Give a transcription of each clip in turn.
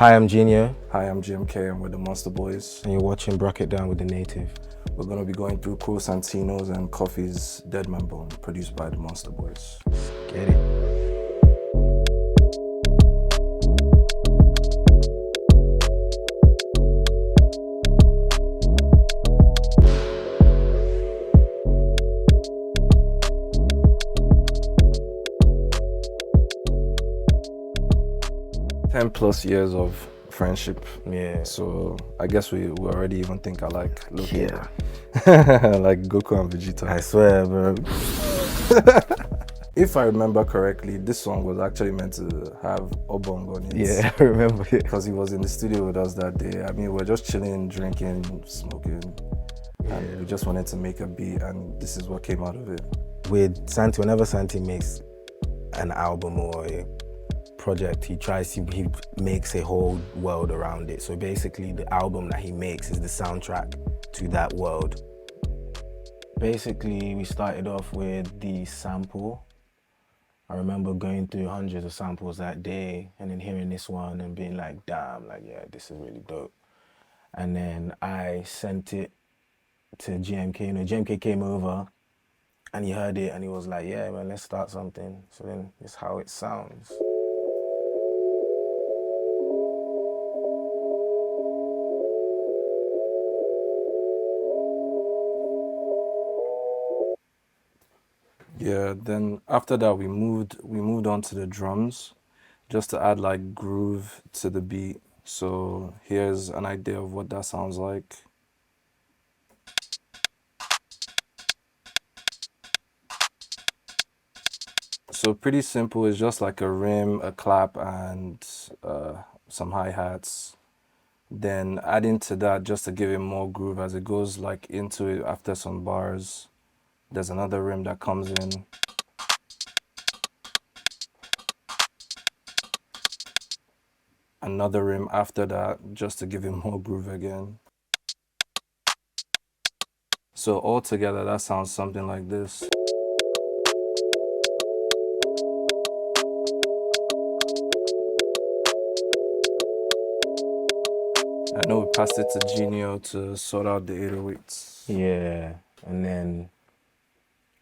Hi, I'm Genio, Hi, I'm GMK and we're the Monster Boys. and you're watching Bruk It Down with the Native. We're going to be going through Cruel Santino's and Coffee's Deadman Bone, produced by the Monster Boys. Get it? Ten plus years of friendship. Yeah. So I guess we already even think alike. Look, Yeah. like Goku and Vegeta. I swear, bro. If I remember correctly, this song was actually meant to have Obong on it. Yeah, I remember it. Because he was in the studio with us that day. I mean, we're just chilling, drinking, smoking. And we just wanted to make a beat, and this is what came out of it. With Santi, whenever Santi makes an album or a project, he makes a whole world around it. So basically, the album that he makes is the soundtrack to that world. Basically, we started off with the sample. I remember going through hundreds of samples that day and then hearing this one and being like, damn, like, yeah, this is really dope. And then I sent it to GMK. You know, GMK came over and he heard it and he was like, yeah, man, let's start something. So then it's how it sounds. Yeah, then after that we moved on to the drums just to add like groove to the beat. So here's an idea of what that sounds like. So pretty simple, it's just like a rim, a clap, and some hi-hats. Then adding to that just to give it more groove as it goes like into it after some bars. There's another rim that comes in. Another rim after that just to give it more groove again. So all together that sounds something like this. I know we passed it to Genio to sort out the 808s. Yeah, and then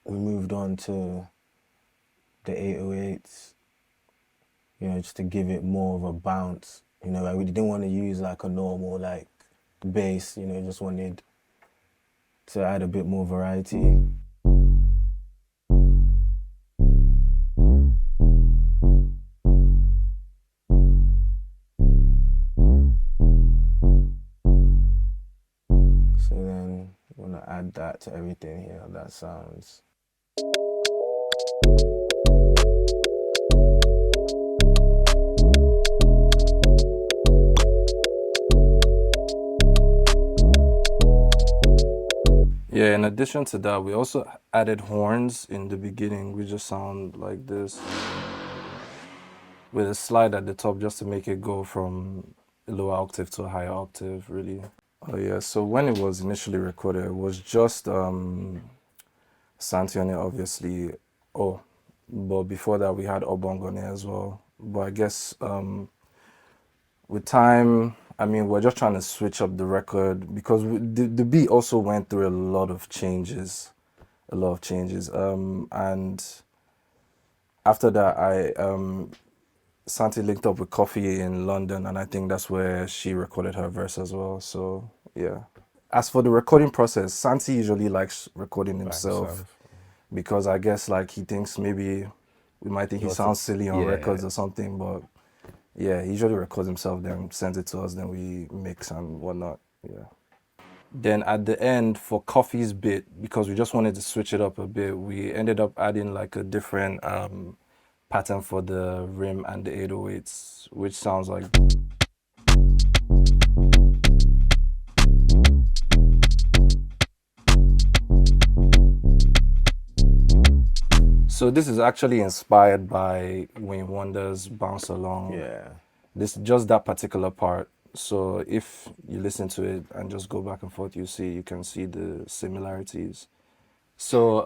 we moved on to the 808s, you know, just to give it more of a bounce. You know, like we didn't want to use like a normal like bass, you know, just wanted to add a bit more variety. So then you want to add that to everything here, that sounds. Yeah, in addition to that, we also added horns in the beginning. We just sound like this with a slide at the top just to make it go from a lower octave to a higher octave, really. Oh yeah, so when it was initially recorded, it was just Santi on it, obviously. Oh, but before that, we had Obong on it as well. But I guess with time, I mean, we're just trying to switch up the record because the beat also went through a lot of changes, and after that, Santi linked up with Coffee in London, and I think that's where she recorded her verse as well. So yeah. As for the recording process, Santi usually likes recording himself because I guess like he thinks maybe we might think he sounds silly on records or something, but yeah, he usually records himself, then sends it to us, then we mix and whatnot. Yeah. Then at the end for Coffee's bit, because we just wanted to switch it up a bit, we ended up adding like a different pattern for the rim and the 808s, which sounds like. So this is actually inspired by Wayne Wonder's Bounce Along. Yeah. This just that particular part. So if you listen to it and just go back and forth, you can see the similarities. So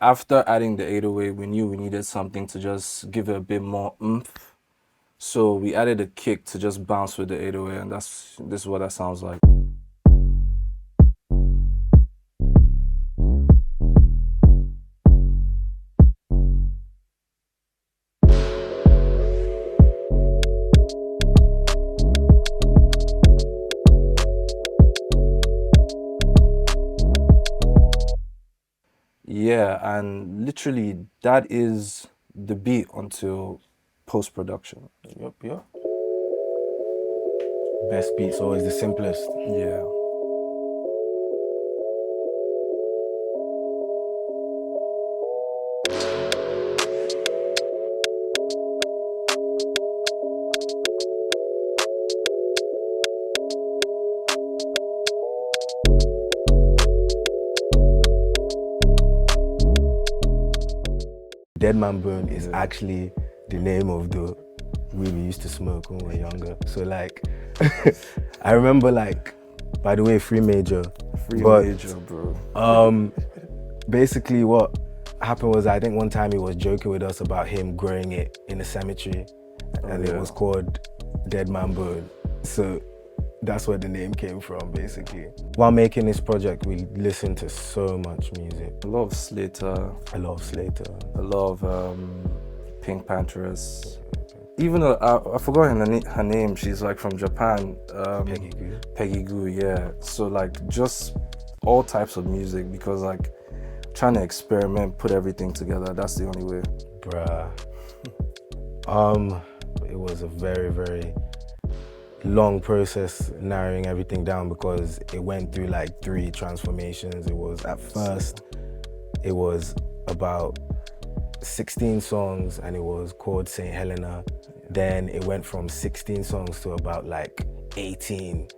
after adding the 808, we knew we needed something to just give it a bit more oomph. So we added a kick to just bounce with the 808, and this is what that sounds like. Yeah, and literally that is the beat until post-production. Yep. Best beats always the simplest. Yeah. Deadman Bone is actually the name of the weed we used to smoke when we were younger. So like, I remember like, by the way, Free Major, bro. Basically what happened was I think one time he was joking with us about him growing it in a cemetery, and it was called Deadman Bone. So that's where the name came from, basically. While making this project, we listened to so much music. A lot of Slater. A lot of Pink Panthers. Even I forgot her name. She's like from Japan. Peggy Goo, yeah. So like just all types of music, because like trying to experiment, put everything together. That's the only way. Bruh. It was a very, very long process narrowing everything down, because it went through like 3 transformations. It was at first, it was about 16 songs and it was called St. Helena. Then it went from 16 songs to about like 18,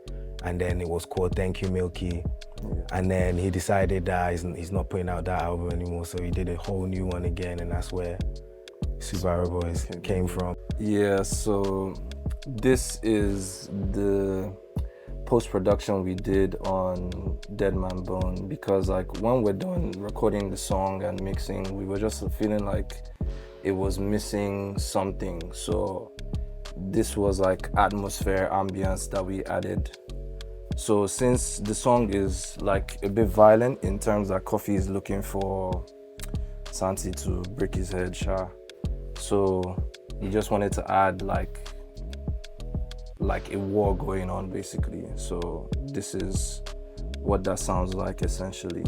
and then it was called Thank You Milky. And then he decided that he's not putting out that album anymore, so he did a whole new one again, and that's where SUBARU Boys came from. Yeah, so this is the post-production we did on Deadman Bone, because like when we're done recording the song and mixing, we were just feeling like it was missing something. So this was like atmosphere, ambience that we added. So since the song is like a bit violent in terms that Coffee is looking for Santi to break his head, so we just wanted to add like a war going on, basically. So this is what that sounds like, essentially.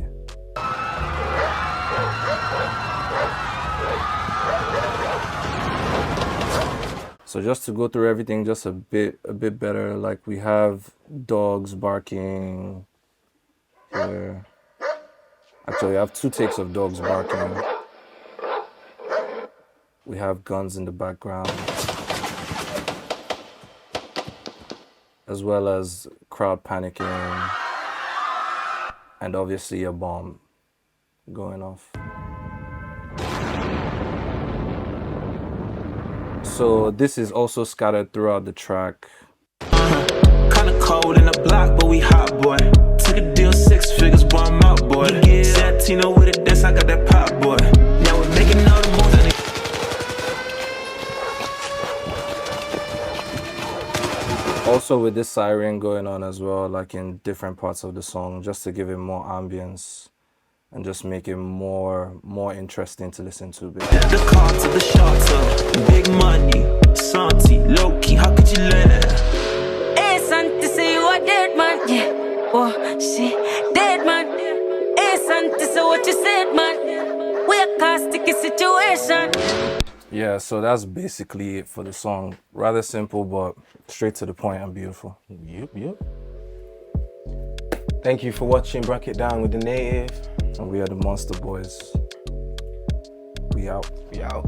So just to go through everything just a bit better, like we have dogs barking here. Actually, I have 2 takes of dogs barking. We have guns in the background, as well as crowd panicking, and obviously a bomb going off. So this is also scattered throughout the track. Kinda cold in the block, but we hot, boy. Took a deal 6 figures, boy, I'm out, boy. Santino with it, that's I got that pop, boy. Now we're making all the moves. Also with this siren going on as well, like in different parts of the song, just to give it more ambience and just make it more interesting to listen to. The car to the shelter, big money, Santi, low key, how could you learn that? Hey Santi, say you a dead man, yeah. Oh, she dead man. Hey Santi, say what you said, man. We a caustic situation. Yeah, so that's basically it for the song. Rather simple, but straight to the point and beautiful. Yep. Thank you for watching Bruk It Down with the Native. And we are the Monster Boys. We out. We out.